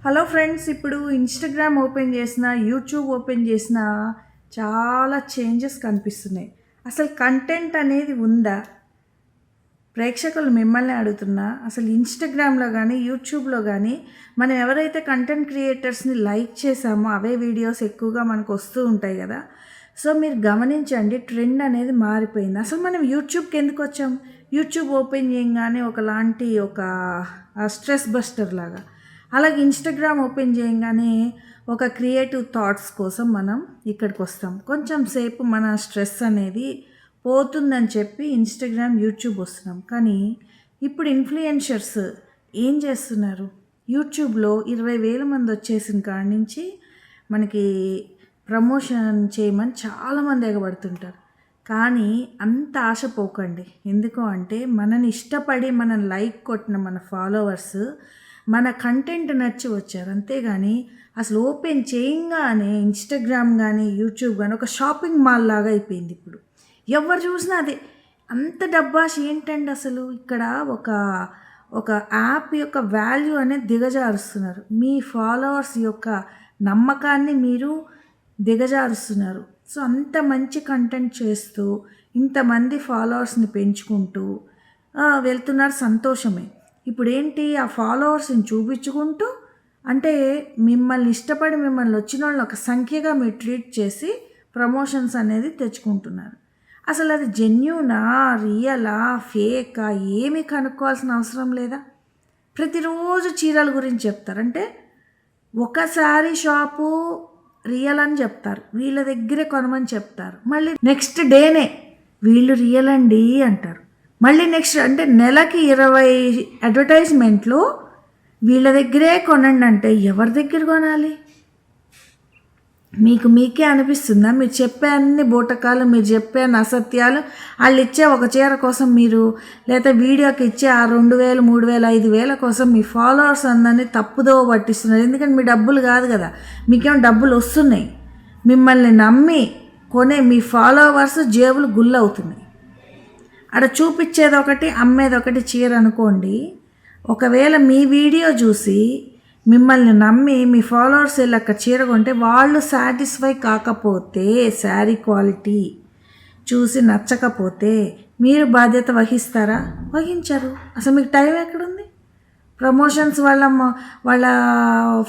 Hello friends, ఇప్పుడు Instagram open చేసిన, YouTube open చేసిన చాలా చేంజెస్ కనిపిస్తున్నాయి. అసలు కంటెంట్ అనేది ఉందా? ప్రేక్షకులు మిమ్మల్ని అడుగుతున్నా, అసలు ఇన్స్టాగ్రామ్లో కానీ యూట్యూబ్లో కానీ మనం ఎవరైతే కంటెంట్ క్రియేటర్స్ని లైక్ చేసామో అవే వీడియోస్ ఎక్కువగా మనకు వస్తూ ఉంటాయి కదా. సో మీరు గమనించండి, ట్రెండ్ అనేది మారిపోయింది. అసలు మనం యూట్యూబ్కి ఎందుకు వచ్చాం? యూట్యూబ్ ఓపెన్ చేయగానే ఒక స్ట్రెస్ బస్టర్ లాగా, అలాగే ఇన్స్టాగ్రామ్ ఓపెన్ చేయగానే ఒక క్రియేటివ్ థాట్స్ కోసం మనం ఇక్కడికి వస్తాం. కొంచెం సేపు మన స్ట్రెస్ అనేది పోతుందని చెప్పి ఇన్స్టాగ్రామ్, యూట్యూబ్ వస్తున్నాం. కానీ ఇప్పుడు ఇన్ఫ్లుయెన్సర్స్ ఏం చేస్తున్నారు? యూట్యూబ్లో 20,000 మంది వచ్చేసిన కాడి నుంచి మనకి ప్రమోషన్ చేయమని చాలామంది ఎగబడుతుంటారు. కానీ అంత ఆశపోకండి. ఎందుకు అంటే మనని ఇష్టపడి మనం లైక్ కొట్టిన మన ఫాలోవర్స్ మన కంటెంట్ నచ్చి వచ్చారు. అంతేగాని అసలు ఓపెన్ చేయంగానే ఇన్స్టాగ్రామ్ కానీ యూట్యూబ్ కానీ ఒక షాపింగ్ మాల్ లాగా అయిపోయింది. ఇప్పుడు ఎవరు చూసినా అదే. అంత డబ్బాష్ ఏంటండి అసలు? ఇక్కడ ఒక యాప్ యొక్క వాల్యూ అనేది దిగజారుస్తున్నారు. మీ ఫాలోవర్స్ యొక్క నమ్మకాన్ని మీరు దిగజారుస్తున్నారు. సో అంత మంచి కంటెంట్ చేస్తూ ఇంతమంది ఫాలోవర్స్ని పెంచుకుంటూ వెళ్తున్నారు, సంతోషమే. ఇప్పుడు ఏంటి, ఆ ఫాలోవర్స్ని చూపించుకుంటూ అంటే మిమ్మల్ని ఇష్టపడి మిమ్మల్ని వచ్చిన వాళ్ళని ఒక సంఖ్యగా మీరు ట్రీట్ చేసి ప్రమోషన్స్ అనేది తెచ్చుకుంటున్నారు. అసలు అది జెన్యూనా, రియలా, ఫేకా ఏమీ కనుక్కోవాల్సిన అవసరం లేదా? ప్రతిరోజు చీరల గురించి చెప్తారు. అంటే ఒకసారి షాపు రియల్ అని చెప్తారు, వీళ్ళ దగ్గరే కొనమని చెప్తారు. మళ్ళీ నెక్స్ట్ డేనే వీళ్ళు రియల్ అండి అంటారు. మళ్ళీ నెక్స్ట్ అంటే నెలకి 20 అడ్వర్టైజ్మెంట్లు వీళ్ళ దగ్గరే కొనండి అంటే ఎవరి దగ్గర కొనాలి? మీకే అనిపిస్తుందా? మీరు చెప్పే అన్ని బూటకాలు, మీరు చెప్పే అసత్యాలు, వాళ్ళు ఇచ్చే ఒక చీర కోసం మీరు, లేదా వీడియోకి ఇచ్చే ఆ 2,000, 3,000, 5,000 కోసం మీ ఫాలోవర్స్ అందరినీ తప్పుదో పట్టిస్తున్నారు. ఎందుకంటే మీ డబ్బులు కాదు కదా, మీకేమో డబ్బులు వస్తున్నాయి. మిమ్మల్ని నమ్మి కొనే మీ ఫాలోవర్స్ జేబులు గుల్లవుతున్నాయి. అక్కడ చూపించేది ఒకటి, అమ్మేది ఒకటి చీర అనుకోండి. ఒకవేళ మీ వీడియో చూసి మిమ్మల్ని నమ్మి మీ ఫాలోవర్స్ వెళ్ళి అక్కడ చీర కొంటే వాళ్ళు సాటిస్ఫై కాకపోతే, శారీ క్వాలిటీ చూసి నచ్చకపోతే మీరు బాధ్యత వహిస్తారా? వహించరు. అసలు మీకు టైం ఎక్కడుంది? ప్రమోషన్స్ వాళ్ళ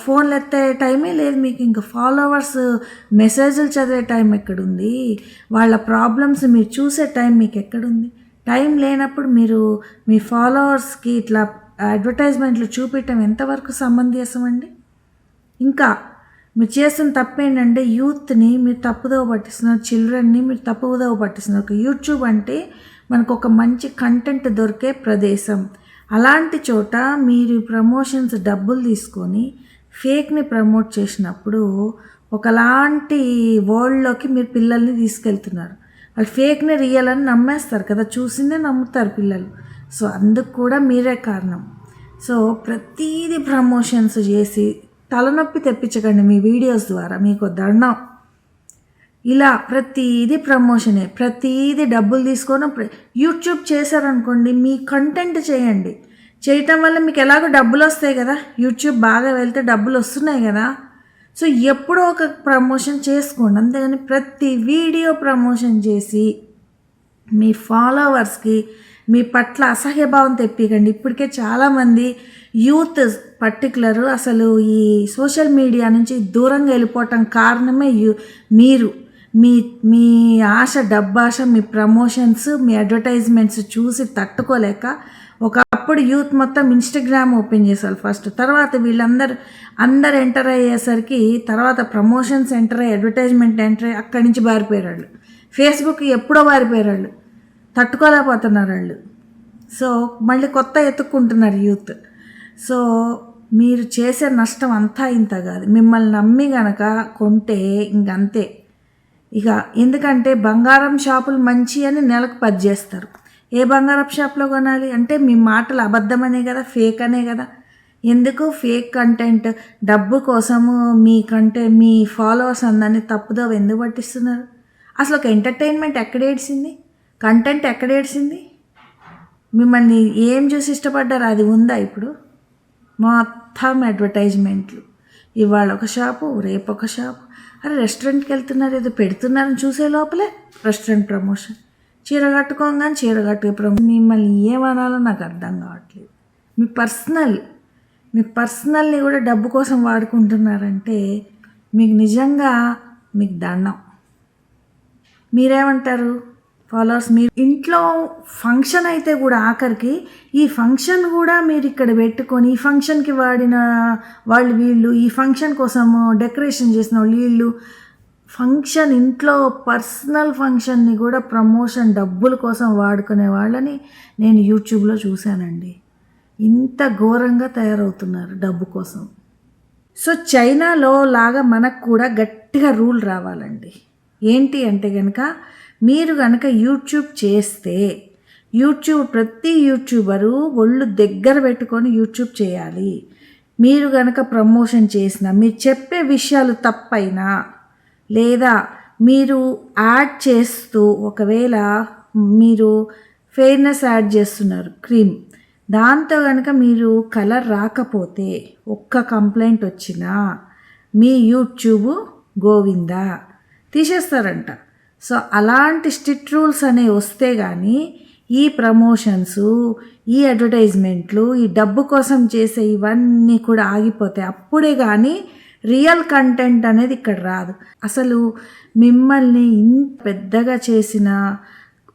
ఫోన్లు ఎత్తే టైమే లేదు మీకు. ఇంకా ఫాలోవర్స్ మెసేజ్లు చదివే టైం ఎక్కడుంది? వాళ్ళ ప్రాబ్లమ్స్ మీరు చూసే టైం మీకు ఎక్కడుంది? టైం లేనప్పుడు మీరు మీ ఫాలోవర్స్కి ఇట్లా అడ్వర్టైజ్మెంట్లు చూపించడం ఎంతవరకు సమంజసం అండి? ఇంకా మీరు చేస్తున్న తప్పేంటంటే యూత్ని మీరు తప్పుదోవ పట్టిస్తున్నారు, చిల్డ్రన్ని మీరు తప్పుదోవ పట్టిస్తున్నారు. యూట్యూబ్ అంటే మనకు ఒక మంచి కంటెంట్ దొరికే ప్రదేశం. అలాంటి చోట మీరు ప్రమోషన్స్ డబ్బులు తీసుకొని ఫేక్ని ప్రమోట్ చేసినప్పుడు ఒకలాంటి వరల్డ్లోకి మీరు పిల్లల్ని తీసుకెళ్తున్నారు. వాళ్ళు ఫేక్ని రియల్ అని నమ్మేస్తారు కదా, చూసిందే నమ్ముతారు పిల్లలు. సో అందుకు కూడా మీరే కారణం. సో ప్రతీది ప్రమోషన్స్ చేసి తలనొప్పి తెప్పించకండి మీ వీడియోస్ ద్వారా, మీకు దండం. ఇలా ప్రతీది ప్రమోషనే, ప్రతీది డబ్బులు తీసుకొని యూట్యూబ్ చేశారనుకోండి, మీ కంటెంట్ చేయండి. చేయటం వల్ల మీకు ఎలాగో డబ్బులు వస్తాయి కదా, యూట్యూబ్ బాగా వెళ్తే డబ్బులు వస్తున్నాయి కదా. సో ఎప్పుడో ఒక ప్రమోషన్ చేసుకోండి. అంతేగాని ప్రతి వీడియో ప్రమోషన్ చేసి మీ ఫాలోవర్స్కి మీ పట్ల అసహ్యభావం తెప్పికండి. ఇప్పటికే చాలామంది యూత్ పర్టికులర్ అసలు ఈ సోషల్ మీడియా నుంచి దూరంగా వెళ్ళిపోవటం కారణమే మీరు. మీ ఆశ, డబ్బాశ, మీ ప్రమోషన్స్, మీ అడ్వర్టైజ్మెంట్స్ చూసి తట్టుకోలేక ఒకప్పుడు యూత్ మొత్తం ఇన్స్టాగ్రామ్ ఓపెన్ చేశారు ఫస్ట్. తర్వాత అందరు ఎంటర్ అయ్యేసరికి తర్వాత ప్రమోషన్స్ ఎంటర్ అయ్యి, అడ్వర్టైజ్మెంట్ ఎంటర్ అయ్యి అక్కడి నుంచి బారిపోయారు వాళ్ళు. ఫేస్బుక్ ఎప్పుడో బారిపోయారు వాళ్ళు, తట్టుకోలేకపోతున్నారు వాళ్ళు. సో మళ్ళీ కొత్త ఎత్తుక్కుంటున్నారు యూత్. సో మీరు చేసే నష్టం అంతా ఇంత కాదు. మిమ్మల్ని నమ్మి గనక కొంటే ఇంకంతే. ఇక ఎందుకంటే బంగారం షాపులు మంచి అని నెలకు 10 చేస్తారు. ఏ బంగారం షాప్లో కొనాలి అంటే మీ మాటలు అబద్ధమనే కదా, ఫేక్ అనే కదా. ఎందుకు ఫేక్ కంటెంట్ డబ్బు కోసము మీ ఫాలోవర్స్ అందరినీ తప్పుదో ఎందుకు పట్టిస్తున్నారు? అసలు ఒక ఎంటర్టైన్మెంట్ ఎక్కడ ఏడ్చింది? కంటెంట్ ఎక్కడ ఏడ్చింది? మిమ్మల్ని ఏం చూసి ఇష్టపడ్డారు? అది ఉందా ఇప్పుడు? మొత్తం అడ్వర్టైజ్మెంట్లు. ఇవాళ ఒక షాపు, రేపు ఒక షాపు. అరే రెస్టారెంట్కి వెళ్తున్నారు, ఏదో పెడుతున్నారని చూసే లోపలే రెస్టారెంట్ ప్రమోషన్. చీర కట్టుకోగానే చీర కట్టుకే ప్రమోషన్. మిమ్మల్ని ఏమనాలో నాకు అర్థం కావట్లేదు. మీ పర్సనల్ని కూడా డబ్బు కోసం వాడుకుంటున్నారంటే మీకు నిజంగా మీకు దండం. మీరేమంటారు ఫాలోవర్స్? మీరు ఇంట్లో ఫంక్షన్ అయితే కూడా ఆఖరికి ఈ ఫంక్షన్ కూడా మీరు ఇక్కడ పెట్టుకొని ఈ ఫంక్షన్కి వాడిన వాళ్ళు వీళ్ళు, ఈ ఫంక్షన్ కోసము డెకరేషన్ చేసిన వాళ్ళు వీళ్ళు, ఫంక్షన్ ఇంట్లో పర్సనల్ ఫంక్షన్ని కూడా ప్రమోషన్ డబ్బుల కోసం వాడుకునే వాళ్ళని నేను యూట్యూబ్లో చూశానండి. ఇంత ఘోరంగా తయారవుతున్నారు డబ్బు కోసం. సో చైనాలో లాగా మనకు కూడా గట్టిగా రూల్ రావాలండి. ఏంటి అంటే కనుక మీరు కనుక యూట్యూబ్ చేస్తే ప్రతి యూట్యూబరు ఒళ్ళు దగ్గర పెట్టుకొని యూట్యూబ్ చేయాలి. మీరు కనుక ప్రమోషన్ చేసినా, మీరు చెప్పే విషయాలు తప్పైనా, లేదా మీరు యాడ్ చేస్తూ ఒకవేళ మీరు ఫెయిర్నెస్ యాడ్ చేస్తున్నారు క్రీమ్, దాంతో కనుక మీరు కలర్ రాకపోతే ఒక్క కంప్లైంట్ వచ్చినా మీ యూట్యూబ్ గోవిందా తీసేస్తారంట. సో అలాంటి స్ట్రిక్ట్ రూల్స్ అనేవి వస్తే కానీ ఈ ప్రమోషన్స్, ఈ అడ్వర్టైజ్మెంట్లు, ఈ డబ్బు కోసం చేసే ఇవన్నీ కూడా ఆగిపోతాయి. అప్పుడే కానీ రియల్ కంటెంట్ అనేది ఇక్కడ రాదు. అసలు మిమ్మల్ని ఇంత పెద్దగా చేసిన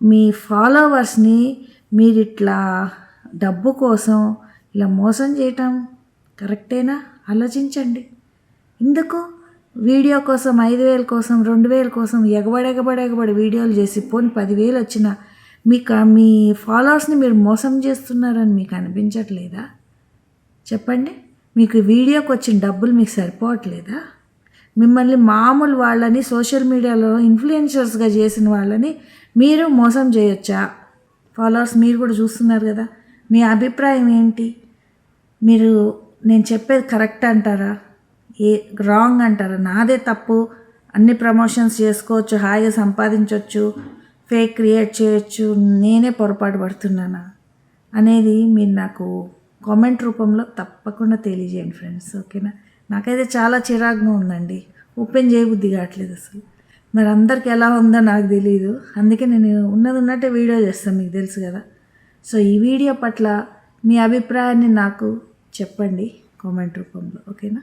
మీ ఫాలోవర్స్ని మీరు ఇట్లా డబ్బు కోసం ఇలా మోసం చేయటం కరెక్టేనా? ఆలోచించండి. ఎందుకు వీడియో కోసం 5,000 కోసం 2,000 కోసం ఎగబడి వీడియోలు చేసి పోని 10,000 వచ్చినా మీ ఫాలోవర్స్ని మీరు మోసం చేస్తున్నారని మీకు అనిపించట్లేదా? చెప్పండి. మీకు వీడియోకి వచ్చిన డబ్బులు మీకు సరిపోవట్లేదా? మిమ్మల్ని మామూలు వాళ్ళని సోషల్ మీడియాలో ఇన్ఫ్లుయెన్సర్స్గా చేసిన వాళ్ళని మీరు మోసం చేయొచ్చా? ఫాలోవర్స్ మీరు కూడా చూస్తున్నారు కదా. మీ అభిప్రాయం ఏంటి? నేను చెప్పేది కరెక్ట్ అంటారా, రాంగ్ అంటారా? నాదే తప్పు, అన్ని ప్రమోషన్స్ చేసుకోవచ్చు, హాయిగా సంపాదించవచ్చు, ఫేక్ క్రియేట్ చేయొచ్చు, నేనే పొరపాటు పడుతున్నానా అనేది మీరు నాకు కామెంట్ రూపంలో తప్పకుండా తెలియజేయండి ఫ్రెండ్స్. ఓకేనా? నాకైతే చాలా చిరాకుగా ఉందండి, ఓపెన్ చేయబుద్ధి కావట్లేదు అసలు. మరి అందరికి ఎలా ఉందో నాకు తెలియదు, అందుకే నేను ఉన్నట్టే వీడియో చేస్తాను, మీకు తెలుసు కదా. సో ఈ వీడియో పట్ల మీ అభిప్రాయాన్ని నాకు చెప్పండి కామెంట్ రూపంలో. ఓకేనా?